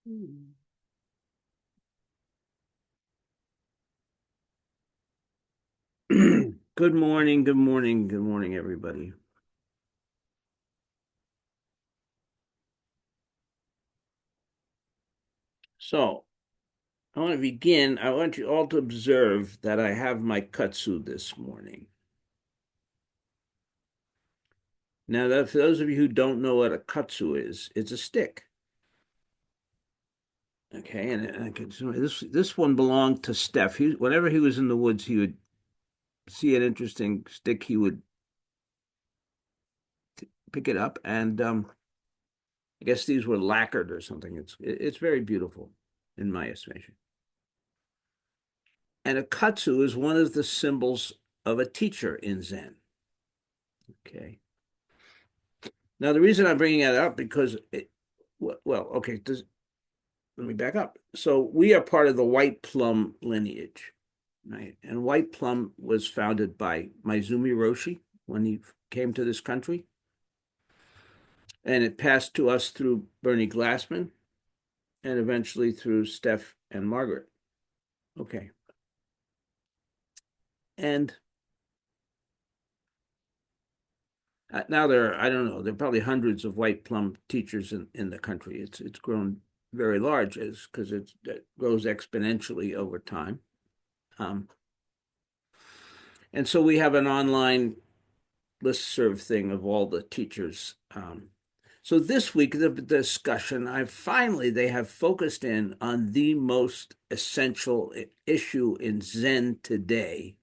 Good morning, good morning, good morning, everybody. So, I want to begin. I want you all to observe that I have my kudzu this morning. Now, for those of you who don't know what a kudzu is, it's a stick. Okay, and I can this one belonged to Steph. Whenever he was in the woods, he would see an interesting stick. He would pick it up, and I guess these were lacquered or something. It's very beautiful, in my estimation. And a kudzu is one of the symbols of a teacher in Zen. Okay. Now, the reason I'm bringing that up because well, okay, let me back up. So we are part of the white plum lineage, right? And white plum was founded by Maizumi Roshi when he came to this country, and it passed to us through Bernie Glassman and eventually through Steph and Margaret. Okay. And now I don't know, there are probably hundreds of white plum teachers in the country. It's grown very large as because it grows exponentially over time. Um, and so we have an online listserv thing of all the teachers. So this week, the discussion, they have focused in on the most essential issue in Zen today.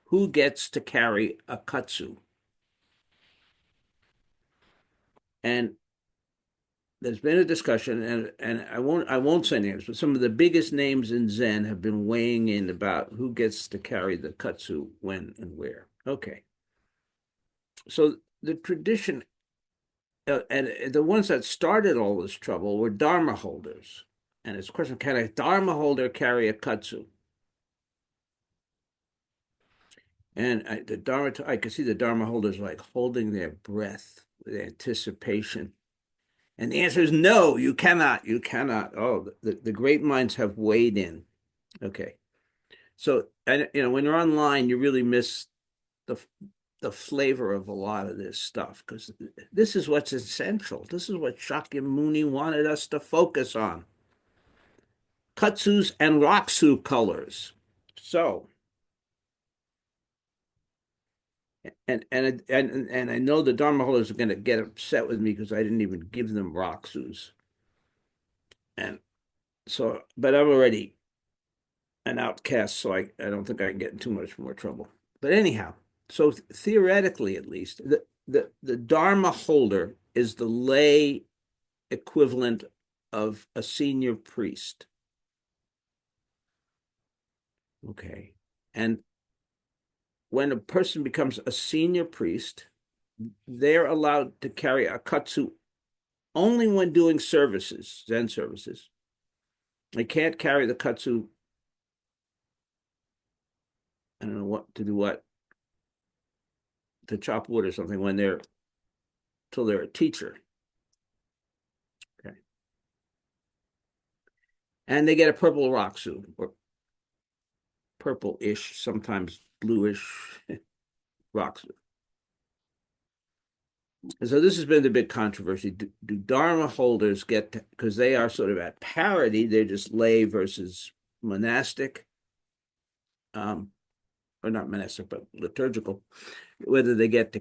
Who gets to carry a kudzu? And there's been a discussion, and I won't say names, but some of the biggest names in Zen have been weighing in about who gets to carry the kudzu when and where. Okay, so the tradition and the ones that started all this trouble were dharma holders, and it's a question: can a dharma holder carry a kudzu? And I could see the dharma holders like holding their breath with anticipation. And the answer is no, you cannot. You cannot. Oh, the great minds have weighed in. Okay. So, and when you're online, you really miss the the flavor of a lot of this stuff because this is what's essential. This is what Shakyamuni wanted us to focus on. Kutsus and Raksu colors. So, and I know the Dharma holders are going to get upset with me because I didn't even give them Raksus. And so, but I'm already an outcast, so I don't think I can get in too much more trouble. But anyhow, so theoretically, at least, the Dharma holder is the lay equivalent of a senior priest. Okay. And when a person becomes a senior priest, they're allowed to carry a kudzu only when doing services, Zen services. They can't carry the kudzu, I don't know what to do what, to chop wood or something when till they're a teacher. Okay. And they get a purple raksu or purple-ish, sometimes bluish raksu. And so this has been the big controversy. Do Dharma holders get, because they are sort of at parity, they're just lay versus monastic, or not monastic, but liturgical, whether they get to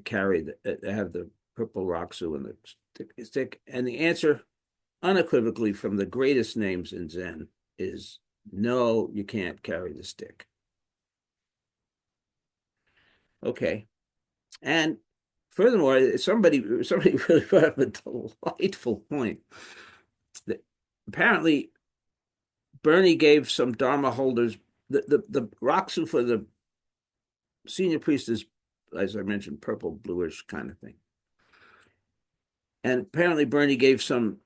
have the purple raksu and the stick. And the answer, unequivocally, from the greatest names in Zen is no, you can't carry the stick. Okay. And furthermore, somebody really brought up a delightful point. That apparently, Bernie gave some Dharma holders the Raksu for the senior priest is, as I mentioned, purple, bluish kind of thing. And apparently, Bernie gave some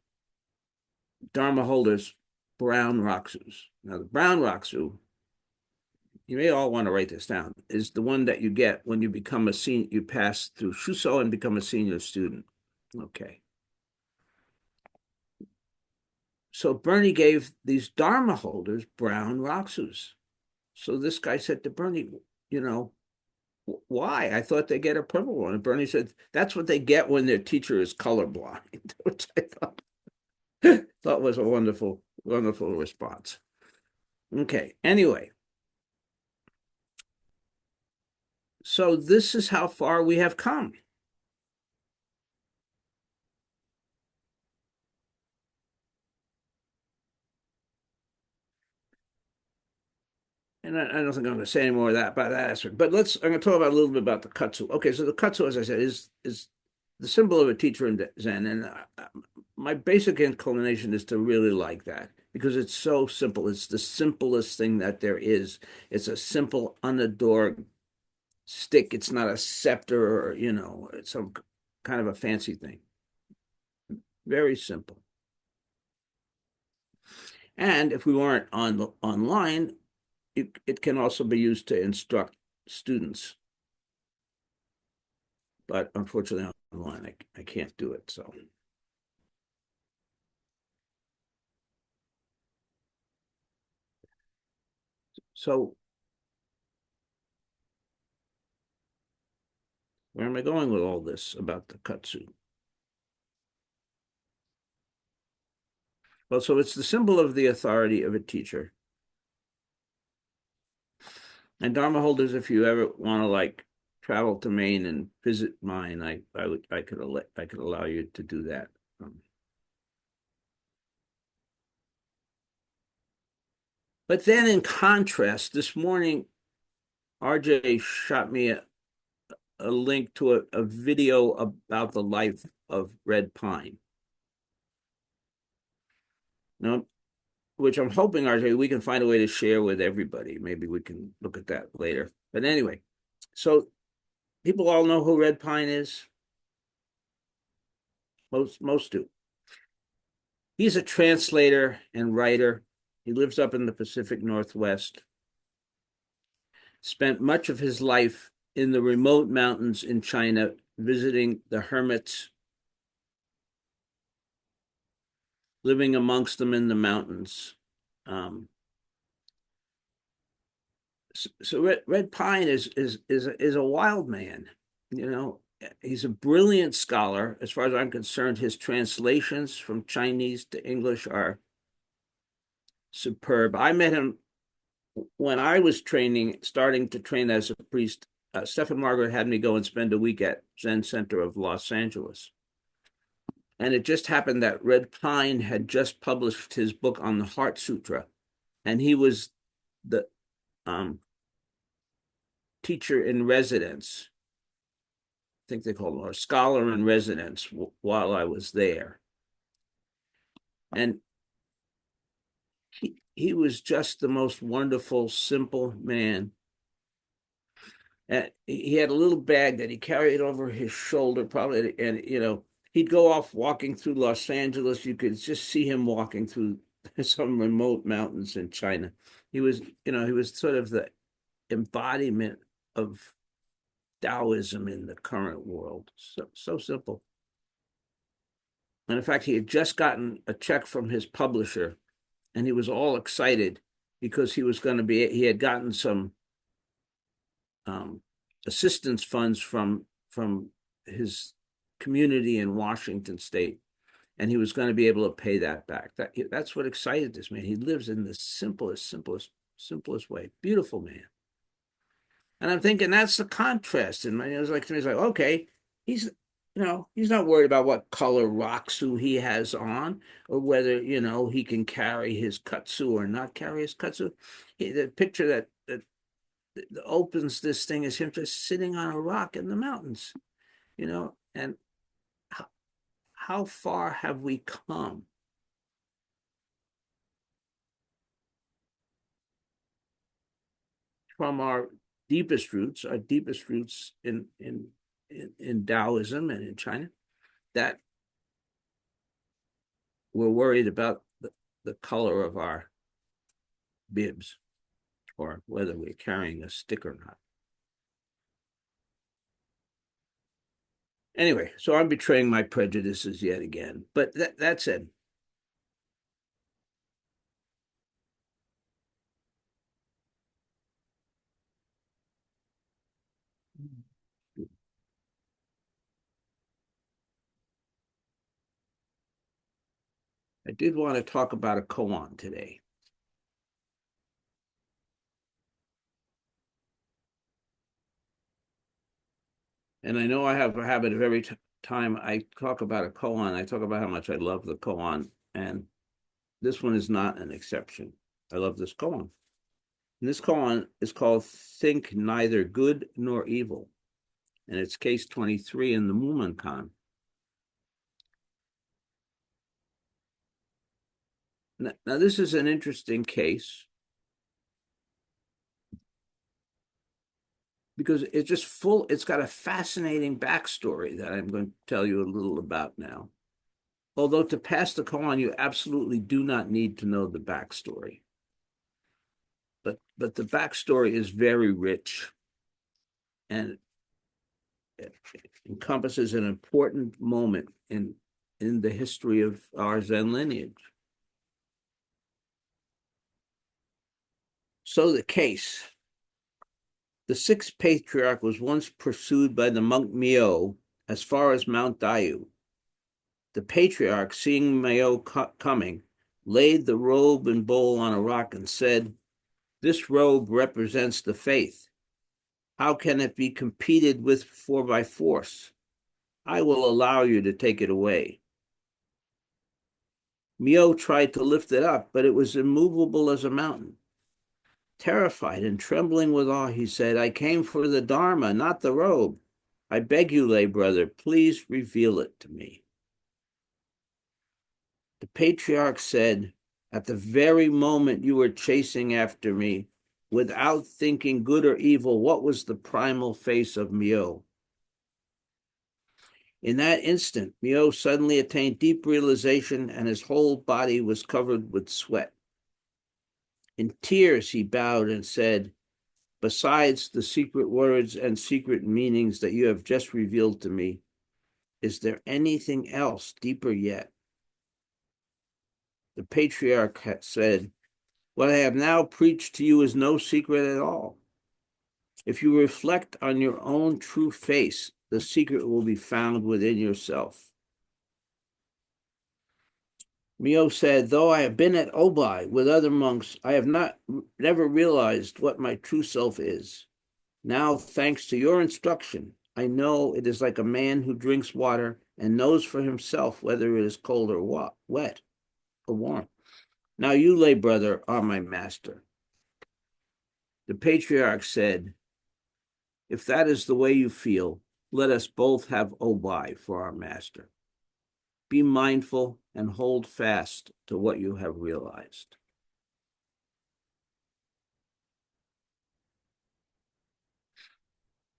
Dharma holders brown Raksus. Now, the brown Raksu, you may all want to write this down, is the one that you get when you become a senior, you pass through Shuso and become a senior student. Okay. So Bernie gave these Dharma holders brown Roxus. So this guy said to Bernie, you know, why? I thought they get a purple one. And Bernie said, that's what they get when their teacher is colorblind, which I thought was a wonderful, wonderful response. Okay, anyway, so this is how far we have come. And I don't think I'm going to say any more of that about that aspect. But I'm going to talk about a little bit about the kutsu. Okay, so the kutsu, as I said, is the symbol of a teacher in Zen, and my basic inclination is to really like that because it's so simple. It's the simplest thing that there is. It's a simple, unadorned stick. It's not a scepter or it's some kind of a fancy thing. Very simple. And if we weren't online, it can also be used to instruct students. But unfortunately, online, I can't do it. So where am I going with all this about the kutsu? Well, so it's the symbol of the authority of a teacher. And Dharma holders, if you ever want to travel to Maine and visit mine, I could allow you to do that. But then in contrast, this morning, RJ shot me a link to a video about the life of red pine. Now, which I'm hoping, RJ, we can find a way to share with everybody. Maybe we can look at that later. But anyway, so people all know who Red Pine is. Most do. He's a translator and writer. He lives up in the Pacific Northwest. Spent much of his life in the remote mountains in China, visiting the hermits, living amongst them in the mountains. So Red Pine is a wild man. He's a brilliant scholar. As far as I'm concerned, his translations from Chinese to English are superb. I met him when I was starting to train as a priest. Stephen Margaret had me go and spend a week at Zen Center of Los Angeles. And it just happened that Red Pine had just published his book on the Heart Sutra. And he was the teacher in residence. I think they called him, or scholar in residence while I was there. And he was just the most wonderful, simple man. And he had a little bag that he carried over his shoulder, probably, and he'd go off walking through Los Angeles. You could just see him walking through some remote mountains in China. He was sort of the embodiment of Taoism in the current world. So simple. And in fact, he had just gotten a check from his publisher, and he was all excited because he had gotten some assistance funds from his community in Washington State, and he was going to be able to pay that back. That's what excited this man. He lives in the simplest way. Beautiful man. And I'm thinking that's the contrast. And it was to me, it's like, okay, he's not worried about what color Roxu he has on or whether, he can carry his kutsu or not carry his kutsu. The picture that opens this thing is him just sitting on a rock in the mountains, and how far have we come? From our deepest roots in Taoism and in China, that we're worried about the color of our bibs or whether we're carrying a stick or not. Anyway, so I'm betraying my prejudices yet again. But that said, I did want to talk about a koan today. And I know I have a habit of every time I talk about a koan, I talk about how much I love the koan. And this one is not an exception. I love this koan. And this koan is called Think Neither Good Nor Evil. And it's case 23 in the Mumonkan. Now, this is an interesting case because it's just it's got a fascinating backstory that I'm going to tell you a little about now. Although to pass the koan, you absolutely do not need to know the backstory. But the backstory is very rich and it encompasses an important moment in the history of our Zen lineage. So the case. The sixth patriarch was once pursued by the monk Myo as far as Mount Dayu. The patriarch, seeing Myo coming, laid the robe and bowl on a rock and said, "This robe represents the faith. How can it be competed with for by force? I will allow you to take it away." Myo tried to lift it up, but it was immovable as a mountain. Terrified and trembling with awe, he said, "I came for the Dharma, not the robe. I beg you, lay brother, please reveal it to me." The patriarch said, "At the very moment you were chasing after me, without thinking good or evil, what was the primal face of Myo?" In that instant, Myo suddenly attained deep realization and his whole body was covered with sweat. In tears, he bowed and said, "Besides the secret words and secret meanings that you have just revealed to me, is there anything else deeper yet?" The patriarch said, "What I have now preached to you is no secret at all. If you reflect on your own true face, the secret will be found within yourself." Myo said, "Though I have been at Obai with other monks, I have never realized what my true self is. Now, thanks to your instruction, I know it is like a man who drinks water and knows for himself whether it is cold or wet or warm. Now you, lay brother, are my master." The patriarch said, "If that is the way you feel, let us both have Obai for our master. Be mindful and hold fast to what you have realized."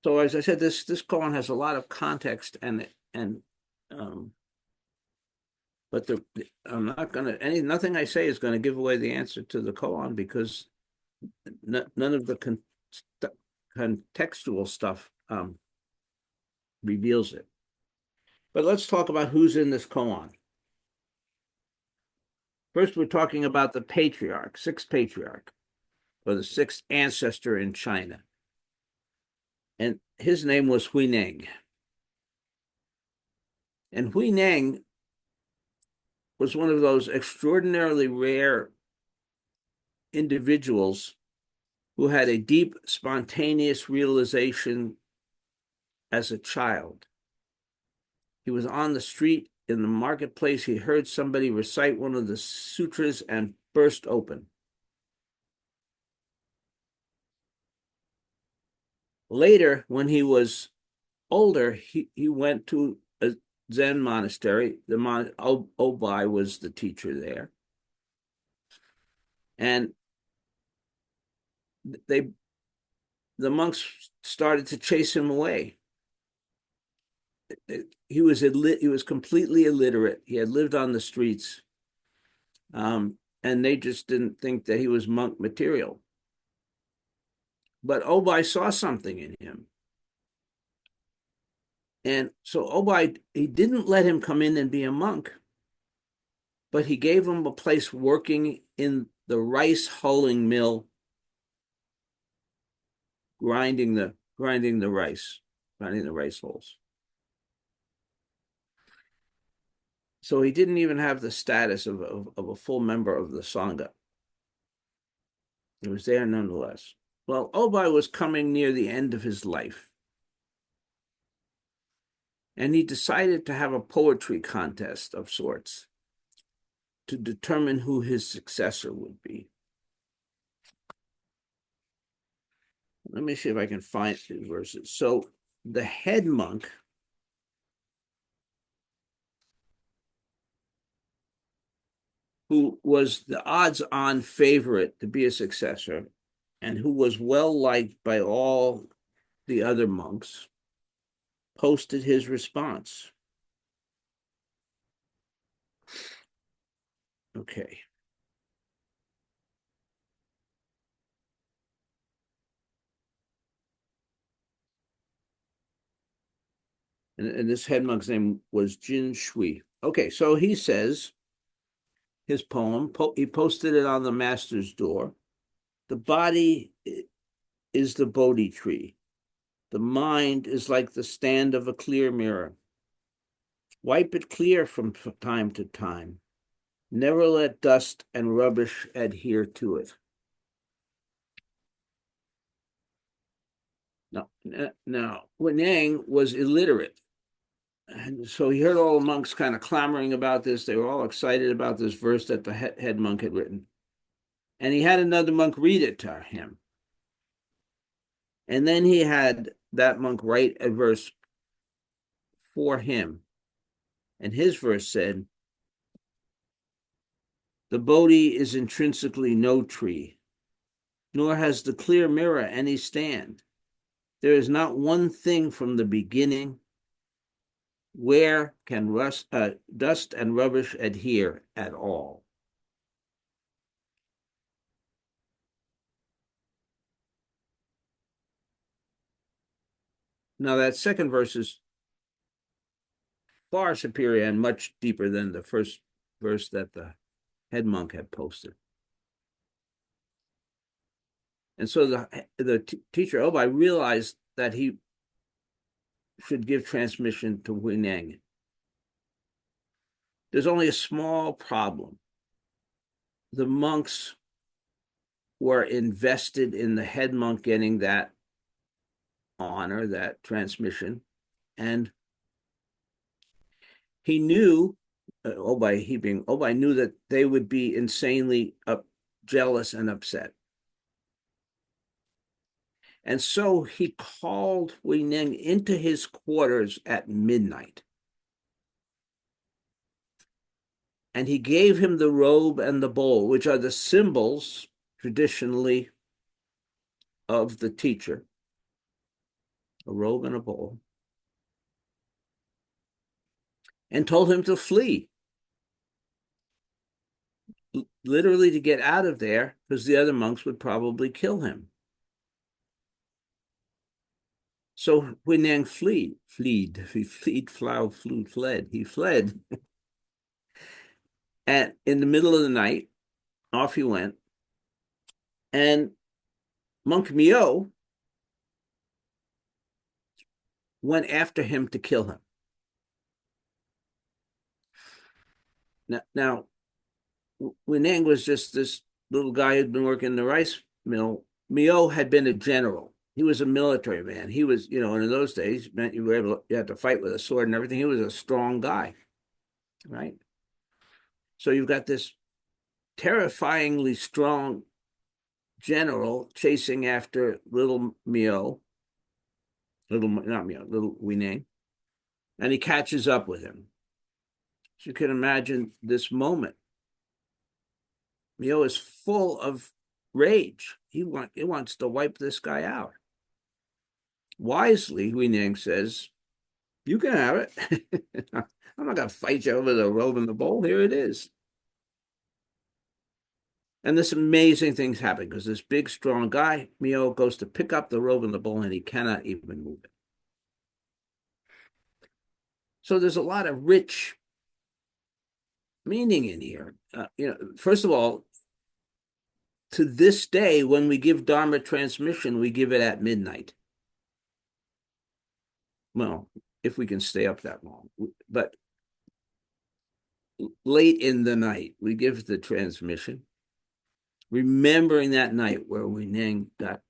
So, as I said, this koan has a lot of context, um, but I'm not going to nothing I say is going to give away the answer to the koan because none of the contextual stuff reveals it. But let's talk about who's in this koan. First, we're talking about the patriarch, sixth patriarch, or the sixth ancestor in China. And his name was Huineng. And Huineng was one of those extraordinarily rare individuals who had a deep, spontaneous realization as a child. He was on the street in the marketplace. He heard somebody recite one of the sutras and burst open. Later, when he was older, he went to a Zen monastery. The Obai was the teacher there. And the monks started to chase him away. He was completely illiterate. He had lived on the streets, and they just didn't think that he was monk material. But Obai saw something in him, and so Obai, he didn't let him come in and be a monk, but he gave him a place working in the rice hulling mill, grinding the rice hulls. So he didn't even have the status of a full member of the Sangha. He was there nonetheless. Well, Obai was coming near the end of his life, and he decided to have a poetry contest of sorts to determine who his successor would be. Let me see if I can find these verses. So the head monk who was the odds-on favorite to be a successor and who was well liked by all the other monks, posted his response. Okay. And this head monk's name was Jin Shui. Okay, so he says his poem, he posted it on the master's door. The body is the Bodhi tree. The mind is like the stand of a clear mirror. Wipe it clear from time to time. Never let dust and rubbish adhere to it. Now, Wen was illiterate. And so he heard all the monks kind of clamoring about this. They were all excited about this verse that the head monk had written. And he had another monk read it to him. And then he had that monk write a verse for him. And his verse said, "The Bodhi is intrinsically no tree, nor has the clear mirror any stand. There is not one thing from the beginning. Where can dust and rubbish adhere at all?" Now, that second verse is far superior and much deeper than the first verse that the head monk had posted. And so the teacher Obai realized that he should give transmission to Huineng. There's only a small problem. The monks were invested in the head monk getting that honor, that transmission, and he knew, Obai knew that they would be insanely jealous and upset. And so he called Huineng into his quarters at midnight. And he gave him the robe and the bowl, which are the symbols traditionally of the teacher, a robe and a bowl, and told him to flee, literally to get out of there, because the other monks would probably kill him. So Huineng fled. He fled. And in the middle of the night, off he went. And Monk Mio went after him to kill him. Now Huineng was just this little guy who'd been working in the rice mill. Mio had been a general. He was a military man. He was, and in those days, meant you had to fight with a sword and everything. He was a strong guy, right? So you've got this terrifyingly strong general chasing after little Huineng, and he catches up with him. So you can imagine this moment. Mio is full of rage. He wants to wipe this guy out. Wisely, Huineng says, "You can have it. I'm not going to fight you over the robe and the bowl. Here it is." And this amazing thing's happening because this big, strong guy, Mio, goes to pick up the robe and the bowl, and he cannot even move it. So there's a lot of rich meaning in here. First of all, to this day, when we give Dharma transmission, we give it at midnight. Well, if we can stay up that long. But late in the night, we give the transmission, remembering that night where Wu Neng got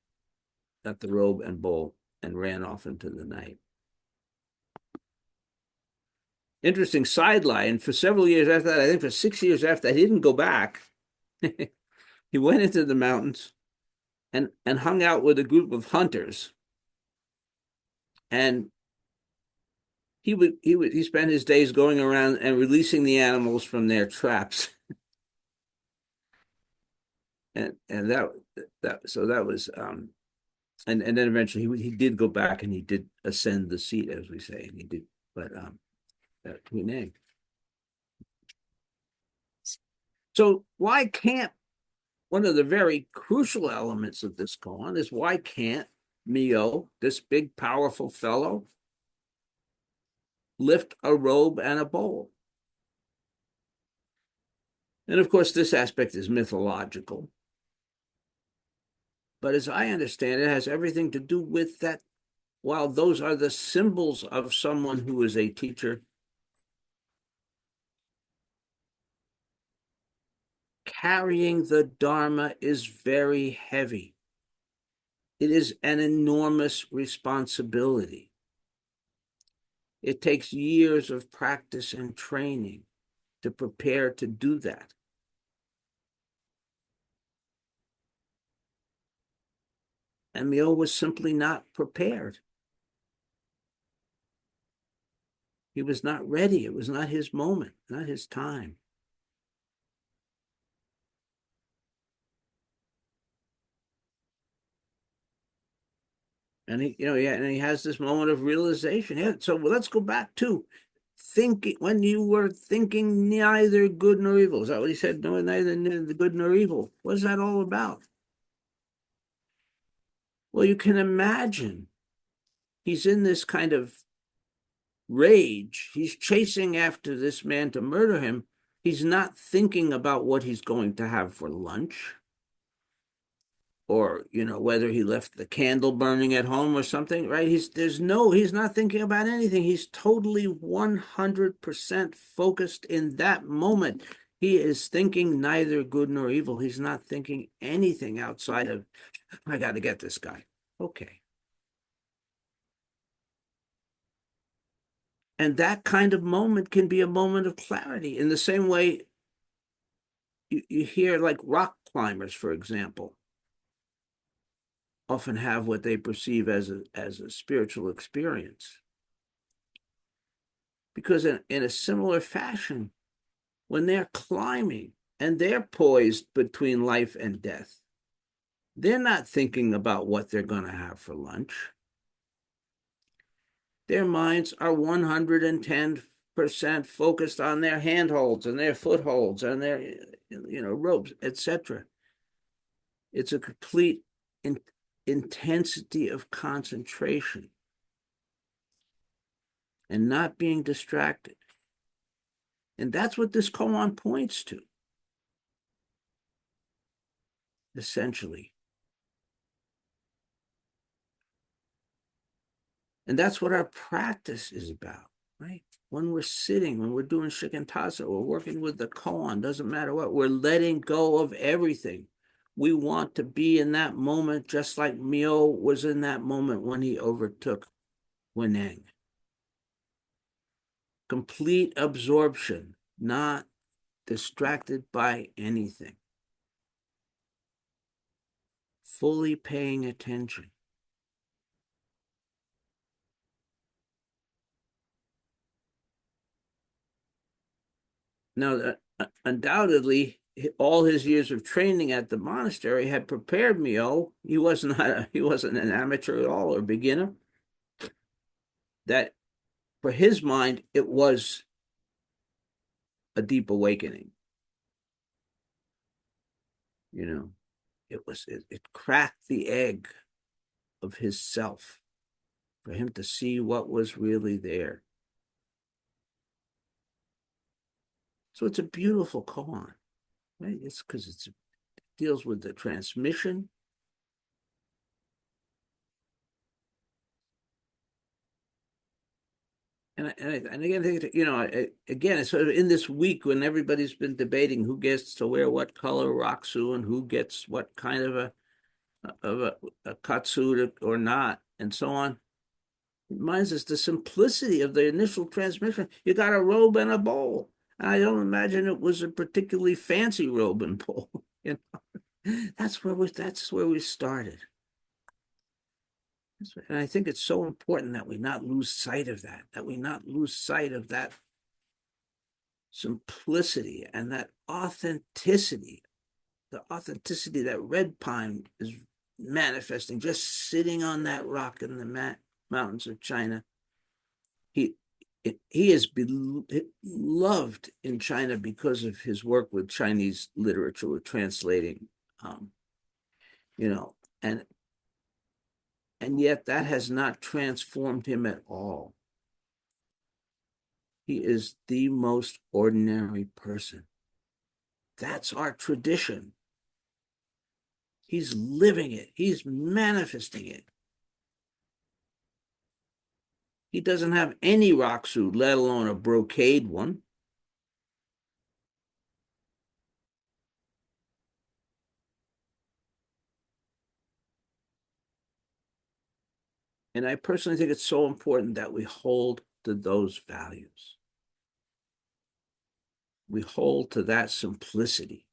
the robe and bowl and ran off into the night. Interesting sideline. For several years after that, I think for 6 years after that, he didn't go back. He went into the mountains and hung out with a group of hunters. And he spent his days going around and releasing the animals from their traps. And that was and then eventually he did go back and he did ascend the seat, as we say, and he did, but Huineng. So why can't one of the very crucial elements of this koan is why can't Mio, this big powerful fellow, lift a robe and a bowl? And of course, this aspect is mythological. But as I understand it, it has everything to do with that. While those are the symbols of someone who is a teacher, carrying the Dharma is very heavy. It is an enormous responsibility. It takes years of practice and training to prepare to do that. And Myo was simply not prepared. He was not ready. It was not his moment, not his time. And he has this moment of realization. Yeah, so let's go back to thinking when you were thinking neither good nor evil. Is that what he said? No, neither good nor evil. What is that all about? Well, you can imagine he's in this kind of rage. He's chasing after this man to murder him. He's not thinking about what he's going to have for lunch, or whether he left the candle burning at home or something, right? He's not thinking about anything. He's totally 100% focused in that moment. He is thinking neither good nor evil. He's not thinking anything outside of, I got to get this guy. Okay. And that kind of moment can be a moment of clarity. In the same way, you hear like rock climbers, for example, often have what they perceive as a spiritual experience. Because in a similar fashion, when they're climbing and they're poised between life and death, they're not thinking about what they're going to have for lunch. Their minds are 110% focused on their handholds and their footholds and their ropes, etc. It's a complete intensity of concentration and not being distracted. And that's what this koan points to, essentially. And that's what our practice is about, right? When we're sitting, when we're doing Shikantasa, we're working with the koan, doesn't matter what, we're letting go of everything. We want to be in that moment just like Myo was in that moment when he overtook Weneng. Complete absorption, not distracted by anything. Fully paying attention. Now, undoubtedly, all his years of training at the monastery had prepared Myo. He wasn't an amateur at all or beginner. That for his mind, it was a deep awakening. It cracked the egg of his self for him to see what was really there. So it's a beautiful koan, right? It's because it deals with the transmission. And again, again, it's sort of in this week when everybody's been debating who gets to wear what color rakusu and who gets what kind of a katsu or not, and so on. It reminds us the simplicity of the initial transmission. You got a robe and a bowl. And I don't imagine it was a particularly fancy robe and bowl. That's where we started. And I think it's so important that we not lose sight of that we not lose sight of that simplicity and that authenticity, the authenticity that Red Pine is manifesting, just sitting on that rock in the mountains of China. He he is beloved in China because of his work with Chinese literature, with translating, um, you know, and yet that has not transformed him at all. He is the most ordinary person. That's our tradition. He's living it. He's manifesting it. He doesn't have any rakusu, let alone a brocade one. And I personally think it's so important that we hold to those values. We hold to that simplicity.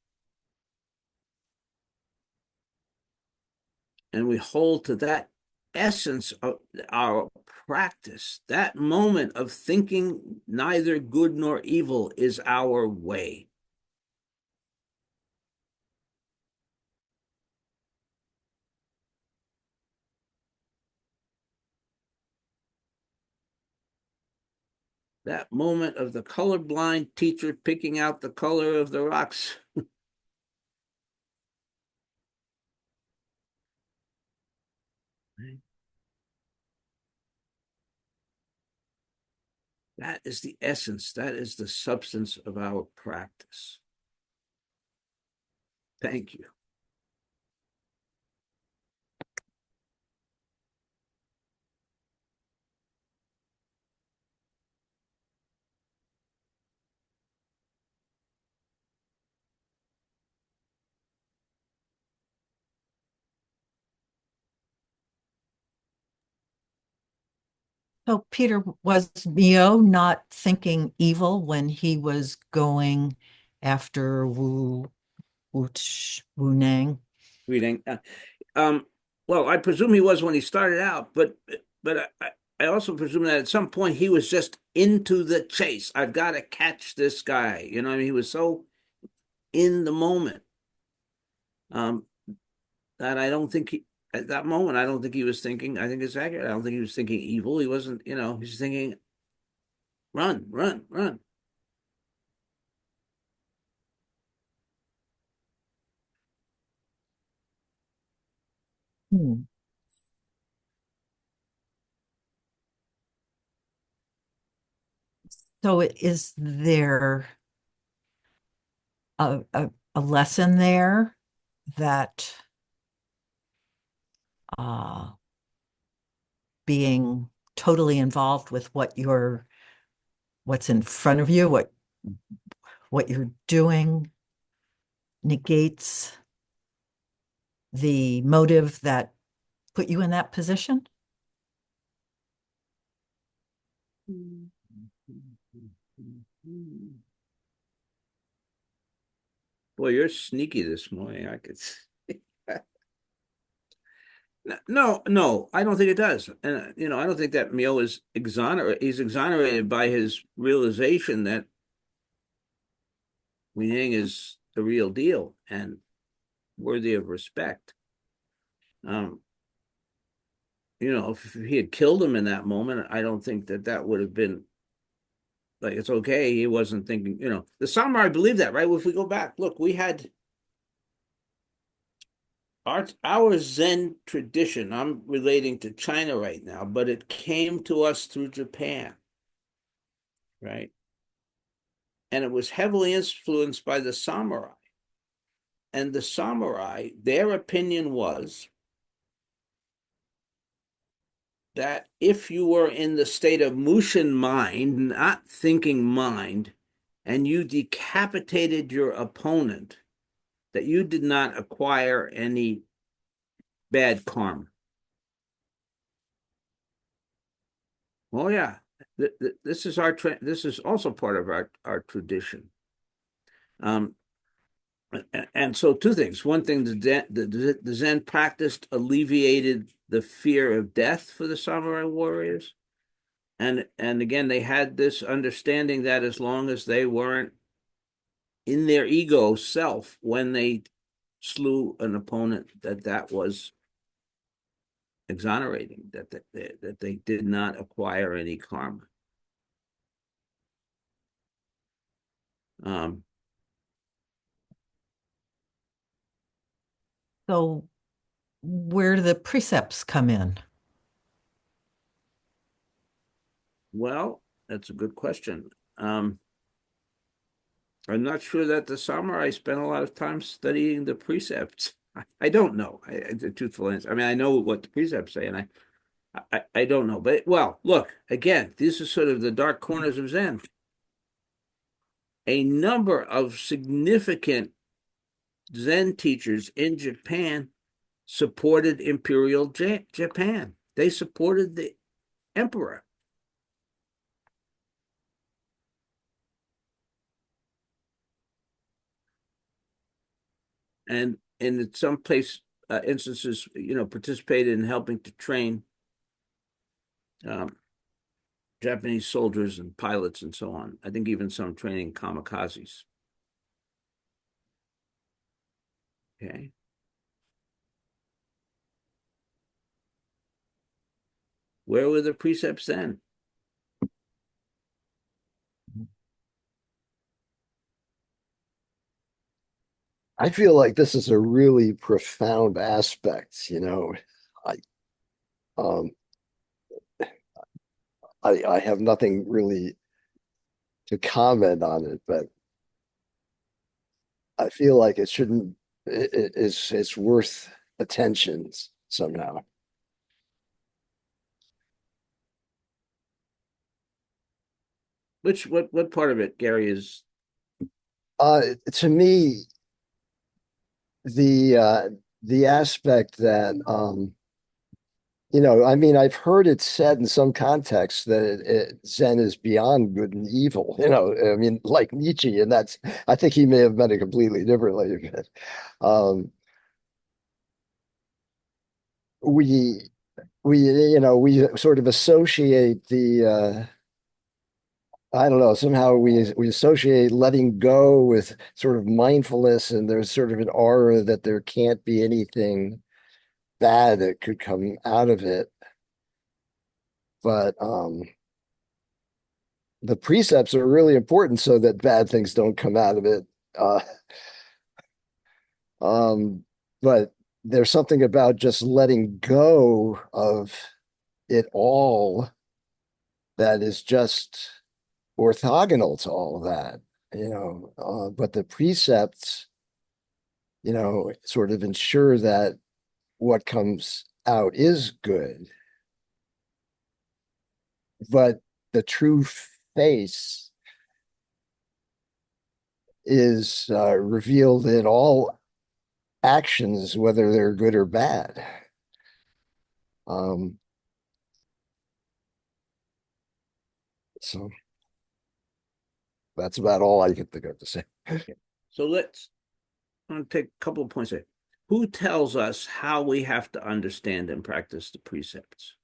And we hold to that essence of our practice. That moment of thinking neither good nor evil is our way. That moment of the colorblind teacher picking out the color of the rocks. That is the essence. That is the substance of our practice. Thank you. So, Peter, was Mio not thinking evil when he was going after Wu Nang? Reading. Um, well, I presume he was when he started out, but I also presume that at some point he was just into the chase. I've got to catch this guy. You know, I mean, he was so in the moment, um, that I don't think he at that moment I don't think he was thinking. I think it's accurate. I don't think he was thinking evil. He wasn't. You know, he's thinking run, run, run. Hmm. So, is there a lesson there that uh, being totally involved with what's in front of you, what you're doing negates the motive that put you in that position? Boy, you're sneaky this morning. I could. No, no, I don't think it does. And I don't think that Mio is exonerated. He's exonerated by his realization that Wei Ning is the real deal and worthy of respect. Um, if he had killed him in that moment, I don't think that would have been like it's okay. He wasn't thinking. The samurai believed that, right? If we go back, look, we had our Zen tradition. I'm relating to China right now, but it came to us through Japan, right? And it was heavily influenced by the samurai. And the samurai, their opinion was that if you were in the state of mushin mind, not thinking mind, and you decapitated your opponent, that you did not acquire any bad karma. Oh yeah, this is this is also part of our tradition. Um, and so two things. One thing, the Zen practiced alleviated the fear of death for the samurai warriors. And again, they had this understanding that as long as they weren't in their ego self when they slew an opponent, that was exonerating, that they did not acquire any karma. Um, So where do the precepts come in? well, that's a good question. Um, I'm not sure that the samurai spent a lot of time studying the precepts. I don't know. The truthful answer. I mean, I know what the precepts say, and I don't know. But well, look again. These are sort of the dark corners of Zen. A number of significant Zen teachers in Japan supported Imperial Japan. They supported the emperor, and in some place instances, participated in helping to train um, Japanese soldiers and pilots and so on. I think even some training kamikazes. Okay. Where were the precepts then? I feel like this is a really profound aspect, you know. I um I have nothing really to comment on it, but I feel like it shouldn't it's worth attention somehow. What part of it, Gary, is To me, the aspect that I mean, I've heard it said in some contexts that Zen is beyond good and evil. I mean, like Nietzsche, and I think he may have meant it completely differently. But we we sort of associate I don't know, somehow we associate letting go with sort of mindfulness, and there's sort of an aura that there can't be anything bad that could come out of it. But the precepts are really important so that bad things don't come out of it. Uh, um, but there's something about just letting go of it all that is just orthogonal to all of that, but the precepts, sort of ensure that what comes out is good. But the true face is revealed in all actions, whether they're good or bad. Um, so that's about all I can think of to say. so I'm going to take a couple of points here. Who tells us how we have to understand and practice the precepts?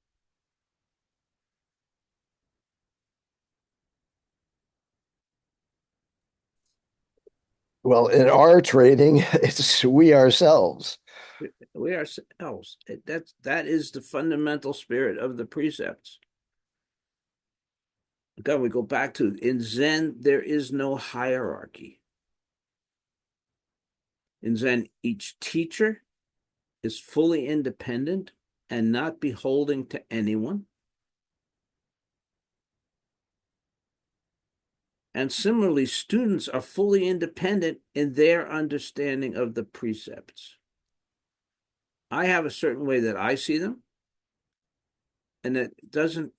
Well, in our training, it's we ourselves. We ourselves. That is the fundamental spirit of the precepts. Again, we go back to in Zen, there is no hierarchy. In Zen, each teacher is fully independent and not beholding to anyone. And similarly, students are fully independent in their understanding of the precepts. I have a certain way that I see them. And it doesn't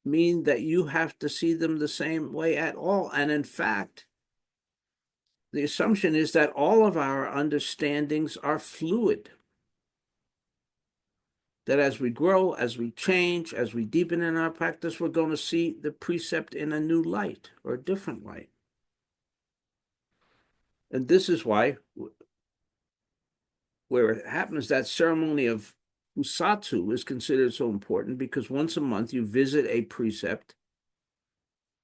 mean that you have to see them the same way at all. And in fact, the assumption is that all of our understandings are fluid. That as we grow, as we change, as we deepen in our practice, we're going to see the precept in a new light or a different light. And this is why, where it happens, that ceremony of Usatsu is considered so important, because once a month you visit a precept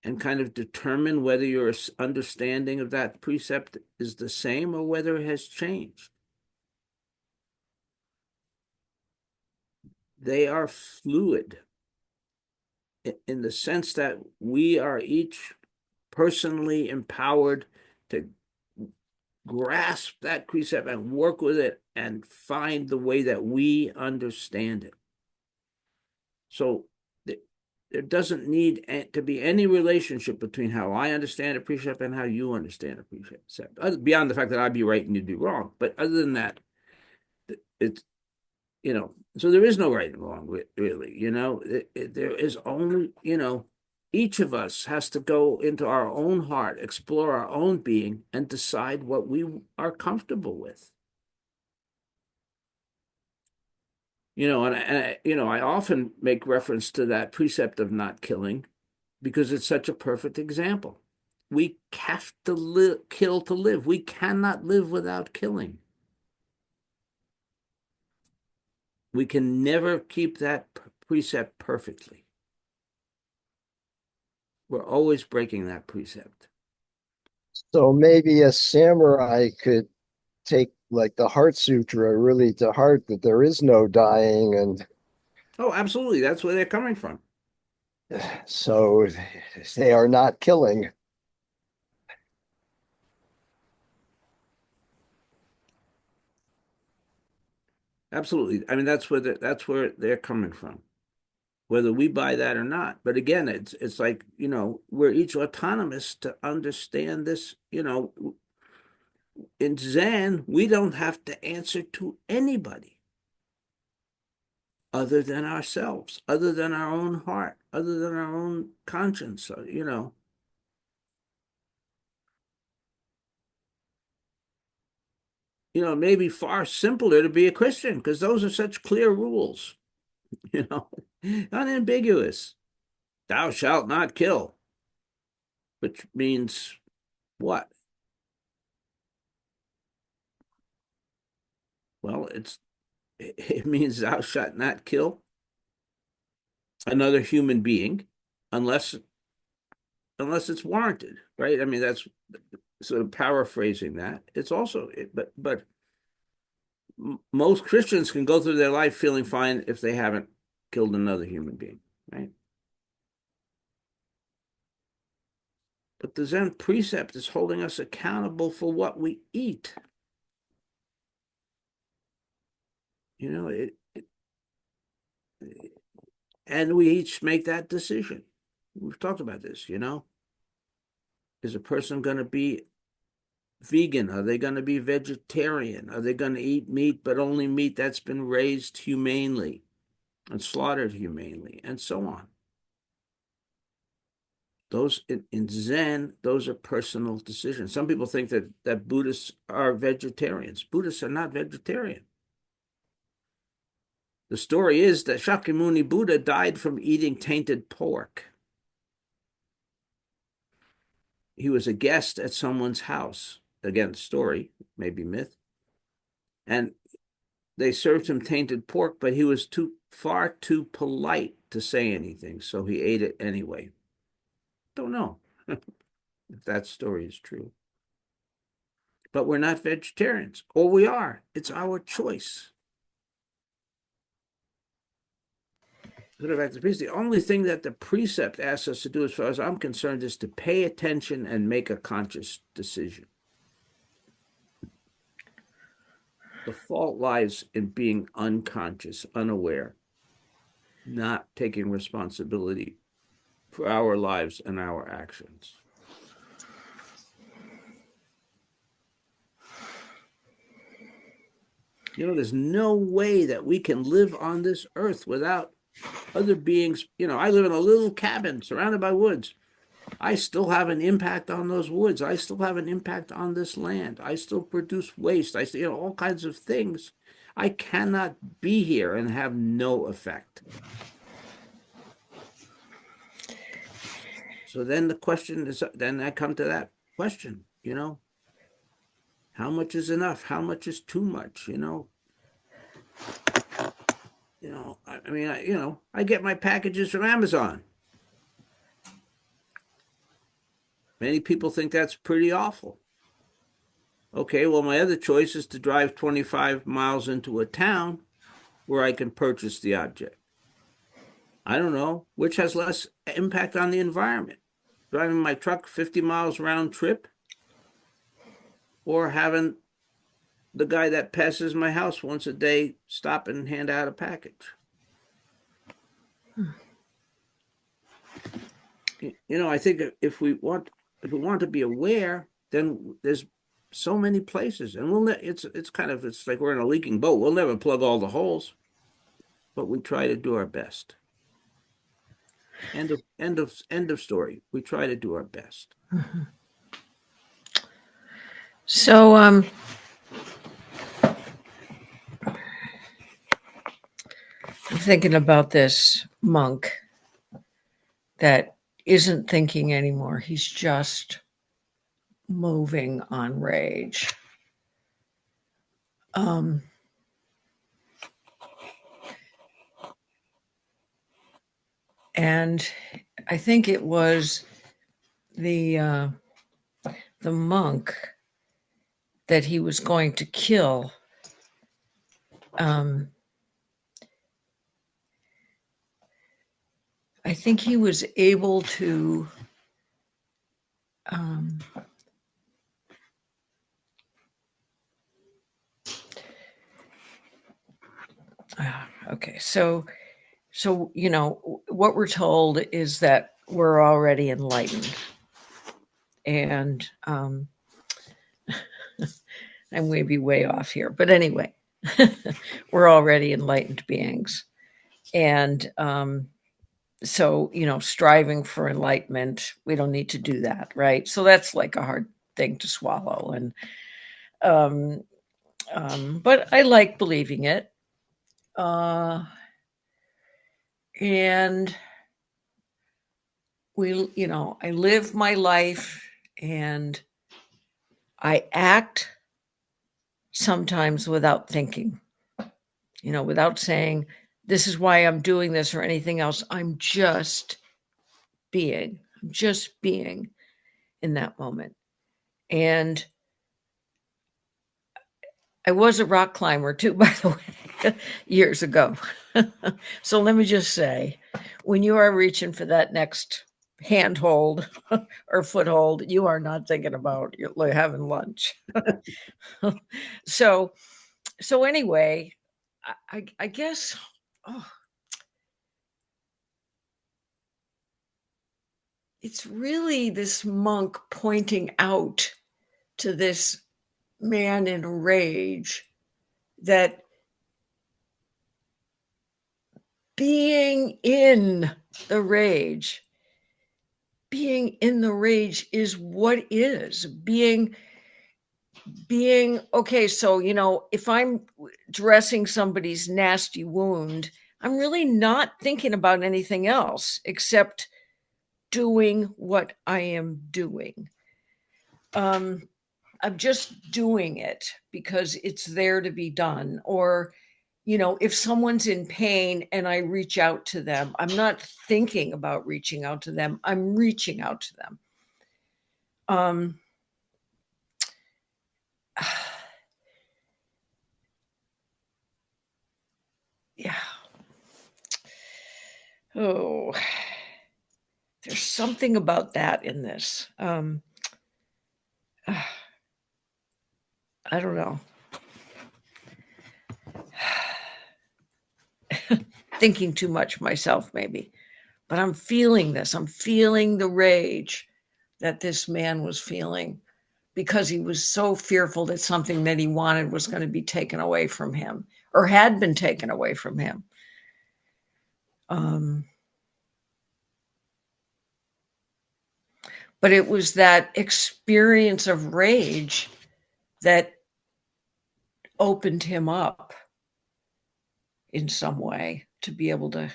and kind of determine whether your understanding of that precept is the same or whether it has changed. They are fluid in the sense that we are each personally empowered to grasp that precept and work with it and find the way that we understand it. So there doesn't need to be any relationship between how I understand a precept and how you understand a precept, beyond the fact that I'd be right and you'd be wrong. But other than that, it's, so there is no right and wrong, really. There is only, each of us has to go into our own heart, explore our own being, and decide what we are comfortable with. I often make reference to that precept of not killing because it's such a perfect example. We have to kill to live. We cannot live without killing. We can never keep that precept perfectly. We're always breaking that precept. So maybe a samurai could take like the Heart Sutra really to heart, that there is no dying, and Oh, absolutely. That's where they're coming from. so they are not killing. Absolutely. I mean, that's where they're coming from, whether we buy that or not. But again, it's like, we're each autonomous to understand this. In Zen, we don't have to answer to anybody other than ourselves, other than our own heart, other than our own conscience. It may be far simpler to be a Christian because those are such clear rules, you know, unambiguous. Thou shalt not kill, which means what? Well, it means thou shalt not kill another human being unless it's warranted, right? I mean, that's sort of paraphrasing that. It's also, but most Christians can go through their life feeling fine if they haven't killed another human being, right? But the Zen precept is holding us accountable for what we eat. And we each make that decision. We've talked about this, Is a person going to be vegan? Are they going to be vegetarian? Are they going to eat meat, but only meat that's been raised humanely and slaughtered humanely, and so on? Those in Zen, those are personal decisions. Some people think that Buddhists are vegetarians. Buddhists are not vegetarian. The story is that Shakyamuni Buddha died from eating tainted pork. He was a guest at someone's house. Again, story, maybe myth. And they served him tainted pork, but he was far too polite to say anything, so he ate it anyway. Don't know if that story is true. But we're not vegetarians, or we are. It's our choice. The only thing that the precept asks us to do, as far as I'm concerned, is to pay attention and make a conscious decision. The fault lies in being unconscious, unaware, not taking responsibility for our lives and our actions. There's no way that we can live on this earth without other beings, I live in a little cabin surrounded by woods. I still have an impact on those woods. I still have an impact on this land. I still produce waste. I still, all kinds of things. I cannot be here and have no effect. So then the question is, then I come to that question, how much is enough? How much is too much? I mean, I get my packages from Amazon. Many people think that's pretty awful. Okay, well, my other choice is to drive 25 miles into a town where I can purchase the object. I don't know which has less impact on the environment. Driving my truck 50 miles round trip or having the guy that passes my house once a day stop and hand out a package. I think if we want to be aware, then there's so many places, and it's like we're in a leaking boat. We'll never plug all the holes, but we try to do our best. End of story. We try to do our best. Mm-hmm. So, I'm thinking about this monk that isn't thinking anymore. He's just moving on rage. And I think it was the monk that he was going to kill. I think he was able to okay, so what we're told is that we're already enlightened, and I may be way off here, but anyway, we're already enlightened beings, and so striving for enlightenment, we don't need to do that, right? So that's like a hard thing to swallow, and but I like believing it. And I live my life and I act sometimes without thinking, without saying, this is why I'm doing this or anything else. I'm just being in that moment. And I was a rock climber too, by the way, years ago. So let me just say, when you are reaching for that next handhold or foothold, you are not thinking about having lunch. So anyway, I guess, it's really this monk pointing out to this man in rage that being in the rage is what is being okay. So if I'm dressing somebody's nasty wound, I'm really not thinking about anything else except doing what I am doing. I'm just doing it because it's there to be done. Or if someone's in pain and I reach out to them, I'm not thinking about reaching out to them. I'm reaching out to them. Yeah. Oh, there's something about that in this. I don't know. Thinking too much myself, maybe. But I'm feeling this. I'm feeling the rage that this man was feeling because he was so fearful that something that he wanted was going to be taken away from him or had been taken away from him. But it was that experience of rage that opened him up in some way to be able to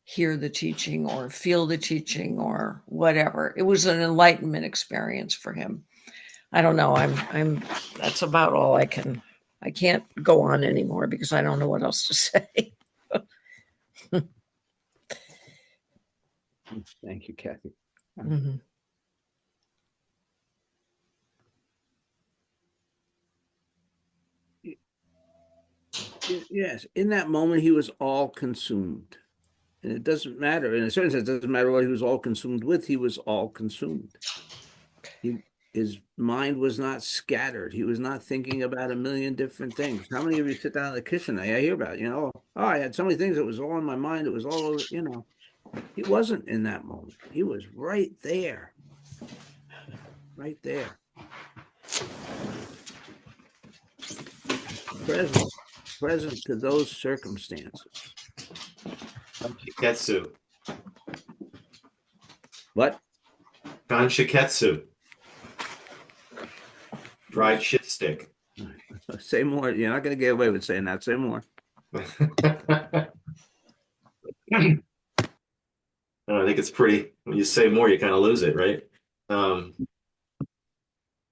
hear the teaching or feel the teaching or whatever. It was an enlightenment experience for him. I don't know. That's about all I can't go on anymore because I don't know what else to say. Thank you, Kathy. Mhm. Yes, in that moment, he was all consumed. And it doesn't matter. In a certain sense, it doesn't matter what he was all consumed with. He was all consumed. His mind was not scattered. He was not thinking about a million different things. How many of you sit down in the kitchen? I hear about, oh, I had so many things. It was all in my mind. It was all over, He wasn't in that moment. He was right there. Right there. Present to those circumstances. Shiketsu. What? Kan shiketsu. Dried shit stick. Say more. You're not going to get away with saying that. Say more. I think it's pretty, when you say more, you kind of lose it, right?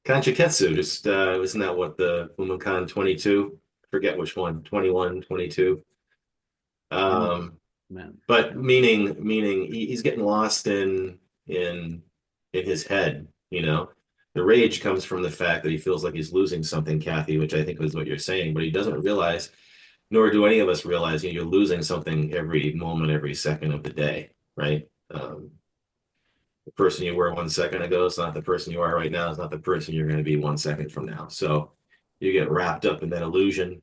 Kanchiketsu, just isn't that what the Umukan 22? Forget which one, 21, 22. Man. But meaning he's getting lost in his head, The rage comes from the fact that he feels like he's losing something, Kathy, which I think was what you're saying, but he doesn't realize, nor do any of us realize, you're losing something every moment, every second of the day, right? The person you were 1 second ago is not the person you are right now. Is not the person you're going to be 1 second from now. So you get wrapped up in that illusion,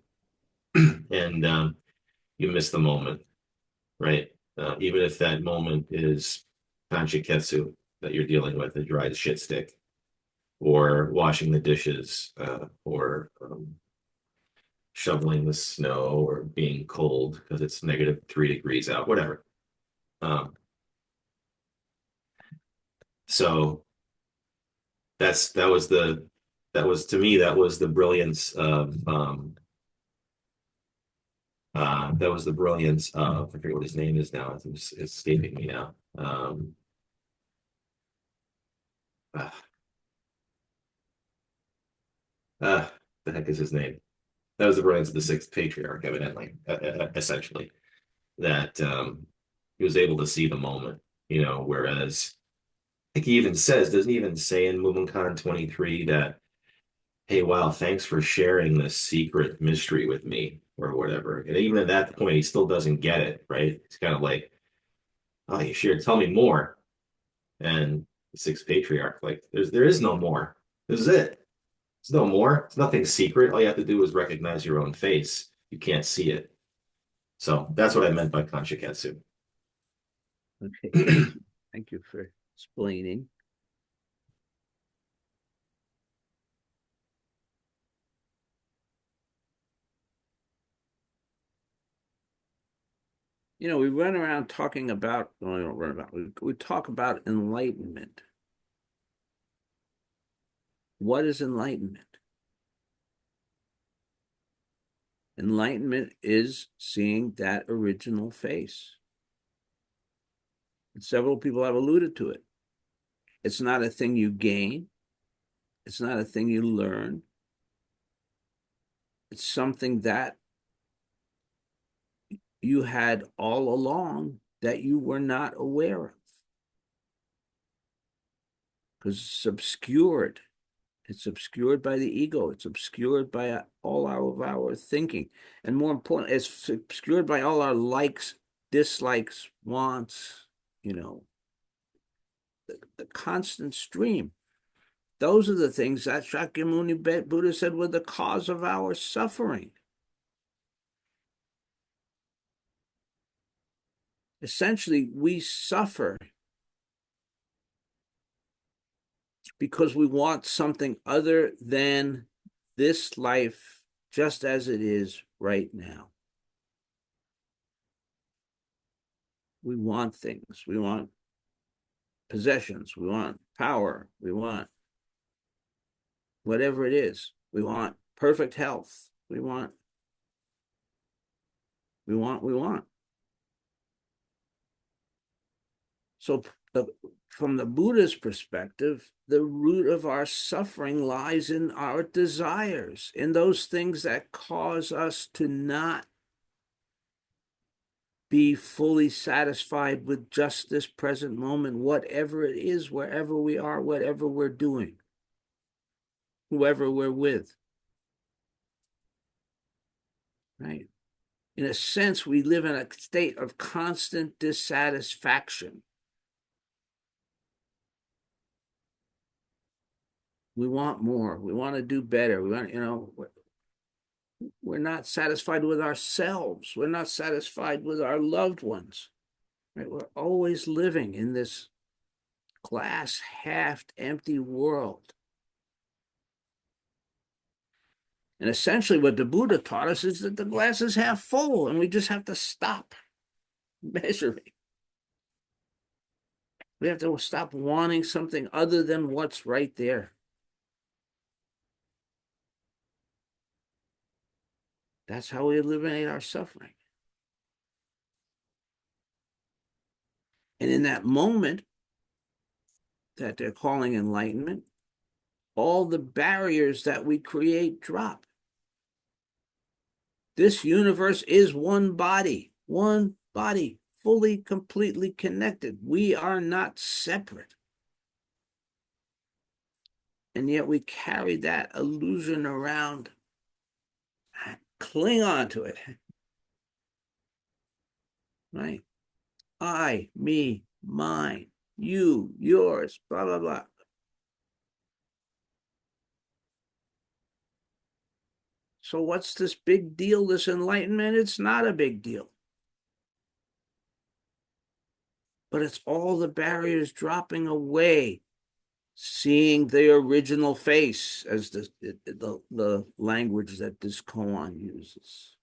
and you miss the moment, right? Even if that moment is kanchiketsu that you're dealing with, a dried shit stick, or washing the dishes, or shoveling the snow, or being cold because it's -3 degrees out, whatever. So to me, that was the brilliance of I forget what his name is now. It's escaping me now. Uh, the heck is his name? That was the brilliance of the sixth patriarch, evidently, essentially, that he was able to see the moment, whereas I think he even doesn't he even say in Mumunkan 23 that, hey, wow, thanks for sharing this secret mystery with me, or whatever. And even at that point, he still doesn't get it, right? It's kind of like, oh, you shared, tell me more. And the sixth patriarch, like, there is no more. This is it. There's no more. It's nothing secret. All you have to do is recognize your own face. You can't see it. So that's what I meant by Kanshiketsu. Okay. Thank you for explaining. We run around talking about, well, we don't run about, we talk about enlightenment. What is enlightenment? Enlightenment is seeing that original face. And several people have alluded to it. It's not a thing you gain. It's not a thing you learn. It's something that you had all along that you were not aware of. Because it's obscured. It's obscured by the ego. It's obscured by all of our thinking. And more important, it's obscured by all our likes, dislikes, wants, the constant stream. Those are the things that Shakyamuni Buddha said were the cause of our suffering. Essentially, we suffer because we want something other than this life just as it is right now. We want things. We want possessions. We want power. We want whatever it is. We want perfect health. We want. So from the Buddha's perspective, the root of our suffering lies in our desires, in those things that cause us to not be fully satisfied with just this present moment, whatever it is, wherever we are, whatever we're doing, whoever we're with. Right? In a sense, we live in a state of constant dissatisfaction. We want more. We want to do better. We want, we're not satisfied with ourselves. We're not satisfied with our loved ones. Right? We're always living in this glass half empty world. And essentially what the Buddha taught us is that the glass is half full and we just have to stop measuring. We have to stop wanting something other than what's right there. That's how we eliminate our suffering. And in that moment that they're calling enlightenment, all the barriers that we create drop. This universe is one body, fully, completely connected. We are not separate. And yet we carry that illusion around, cling on to it. Right? I, me, mine, you, yours, blah, blah, blah. So what's this big deal, this enlightenment? It's not a big deal. But it's all the barriers dropping away, seeing the original face, as the language that this koan uses.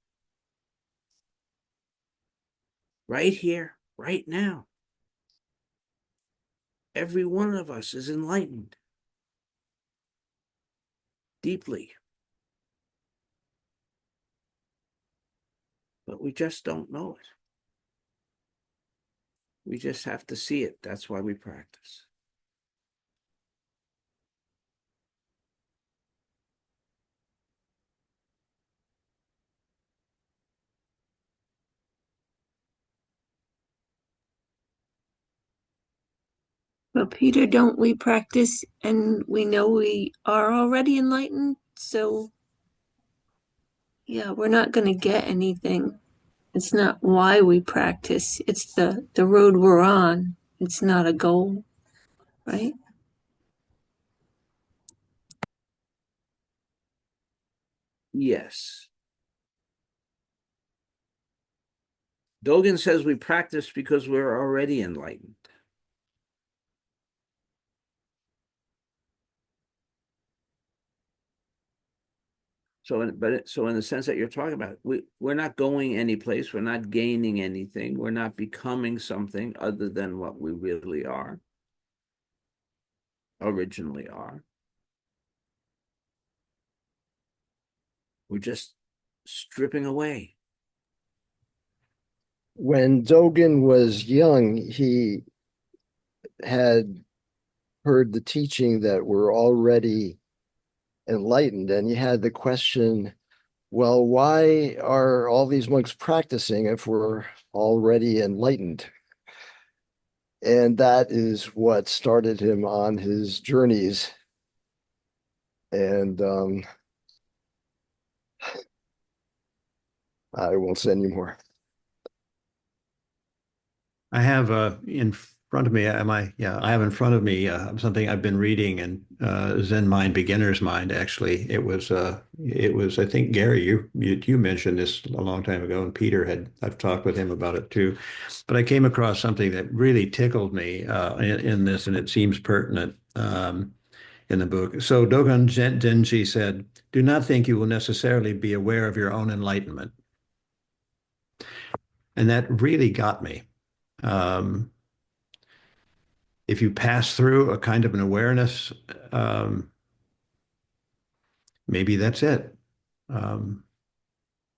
Right here, right now. Every one of us is enlightened. Deeply. But we just don't know it. We just have to see it. That's why we practice. But Peter, don't we practice and we know we are already enlightened? So, yeah, we're not going to get anything. It's not why we practice. It's the road we're on. It's not a goal, right? Yes. Dogen says we practice because we're already enlightened. So in the sense that you're talking about, we're not going anyplace, we're not gaining anything, we're not becoming something other than what we really are, originally are. We're just stripping away. When Dogen was young, he had heard the teaching that we're already enlightened, and he had the question, well, why are all these monks practicing if we're already enlightened? And that is what started him on his journeys. And I won't say any more. I have in front of me, I have in front of me something I've been reading, and Zen Mind, Beginner's Mind. Actually, it was. I think Gary, you mentioned this a long time ago, and I've talked with him about it too. But I came across something that really tickled me in this, and it seems pertinent in the book. So Dogen Zenji said, "Do not think you will necessarily be aware of your own enlightenment," and that really got me. Um, if you pass through a kind of an awareness, um, maybe that's it. Um,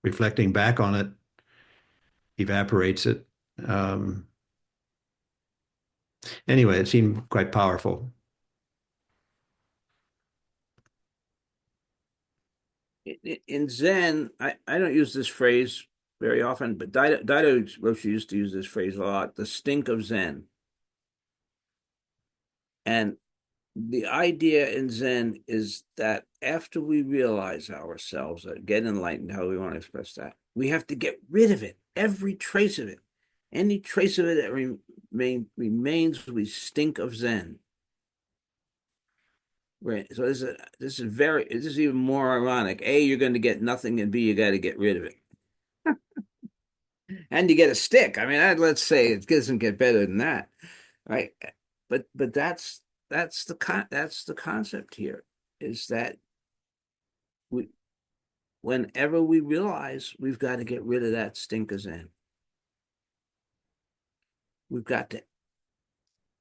Reflecting back on it evaporates it. Um, anyway, it seemed quite powerful. In Zen, I don't use this phrase very often, but Daido Roshi used to use this phrase a lot, the stink of Zen. And the idea in Zen is that after we realize ourselves, get enlightened, how we want to express that, we have to get rid of it, every trace of it. Any trace of it that remains, we stink of Zen. Right. So this is even more ironic. A, you're going to get nothing, and B, you got to get rid of it. And you get a stick. I mean, let's say it doesn't get better than that, right? But that's the concept here, is that we whenever we realize we've got to get rid of that stinkers in, we've got to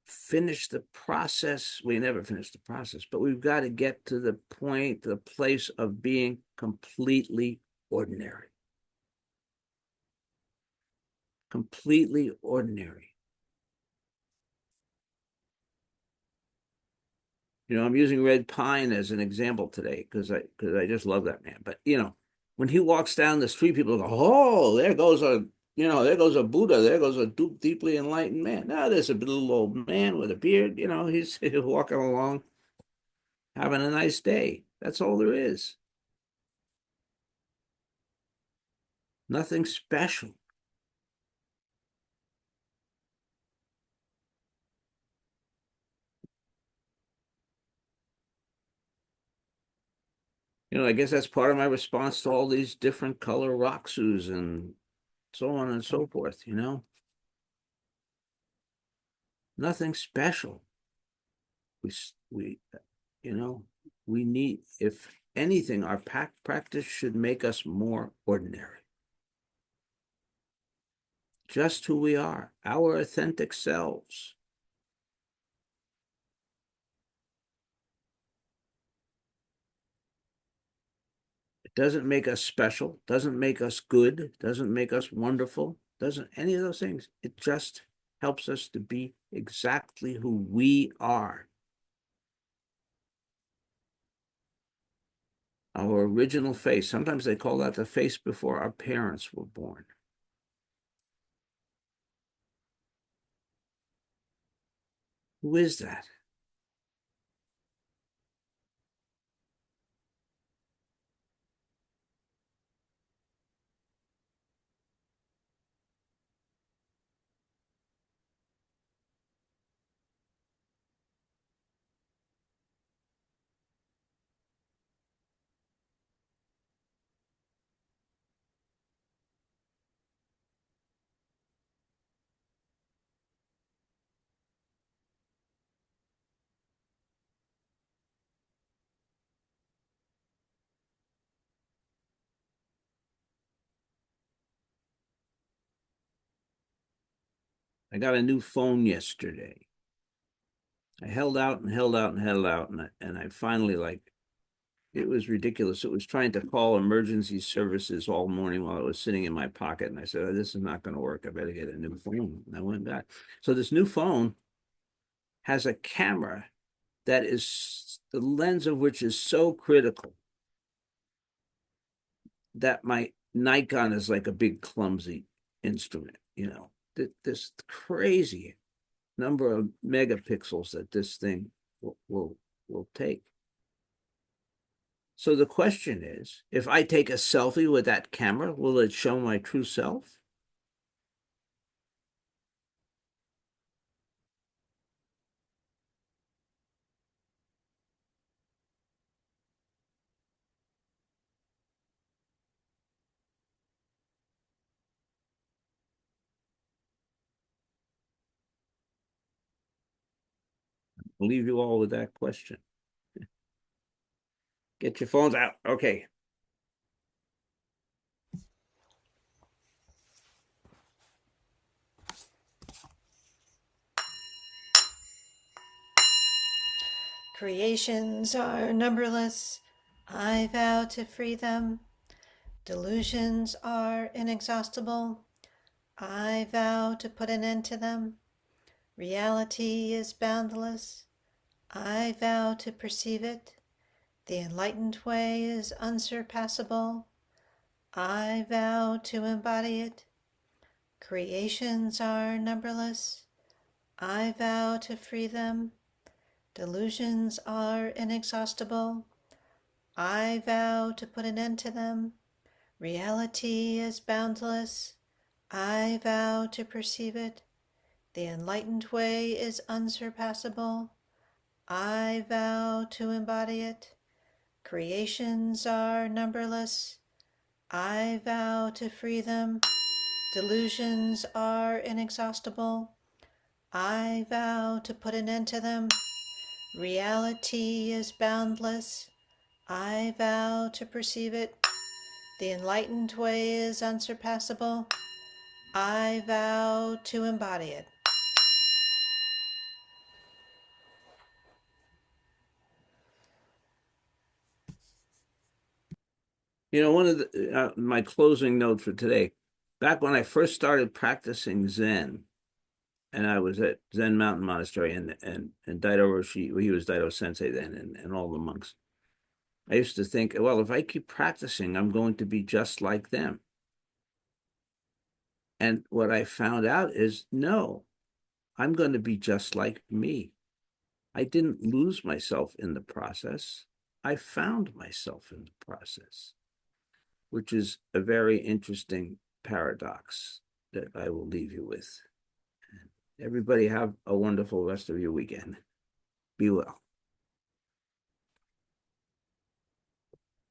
finish the process. We never finish the process, but we've got to get to the point, the place of being completely ordinary. Completely ordinary. I'm using Red Pine as an example today because I just love that man. But when he walks down the street, people go, "Oh, there goes a Buddha, there goes a deeply enlightened man." Now there's a little old man with a beard. He's walking along, having a nice day. That's all there is. Nothing special. I guess that's part of my response to all these different color Roxus and so on and so forth. Nothing special. We we need, if anything, our practice should make us more ordinary. Just who we are, our authentic selves. It doesn't make us special, doesn't make us good, doesn't make us wonderful, doesn't any of those things. It just helps us to be exactly who we are. Our original face. Sometimes they call that the face before our parents were born. Who is that? I got a new phone yesterday. I held out and held out and held out, and I finally, it was ridiculous. It was trying to call emergency services all morning while it was sitting in my pocket. And I said, "Oh, this is not going to work. I better get a new phone." And I went back. So this new phone has a camera that is, the lens of which is so critical that my Nikon is like a big clumsy instrument. This crazy number of megapixels that this thing will take. So the question is, if I take a selfie with that camera, will it show my true self? I'll leave you all with that question. Get your phones out. Okay. Creations are numberless. I vow to free them. Delusions are inexhaustible. I vow to put an end to them. Reality is boundless. I vow to perceive it. The enlightened way is unsurpassable. I vow to embody it. Creations are numberless. I vow to free them. Delusions are inexhaustible. I vow to put an end to them. Reality is boundless. I vow to perceive it. The enlightened way is unsurpassable. I vow to embody it. Creations are numberless. I vow to free them. Delusions are inexhaustible. I vow to put an end to them. Reality is boundless. I vow to perceive it. The enlightened way is unsurpassable. I vow to embody it. You know, one of my closing note for today, back when I first started practicing Zen, and I was at Zen Mountain Monastery, and Daido Roshi, he was Daido Sensei then, and all the monks. I used to think, well, if I keep practicing, I'm going to be just like them. And what I found out is, no, I'm going to be just like me. I didn't lose myself in the process. I found myself in the process, which is a very interesting paradox that I will leave you with. Everybody have a wonderful rest of your weekend. Be well.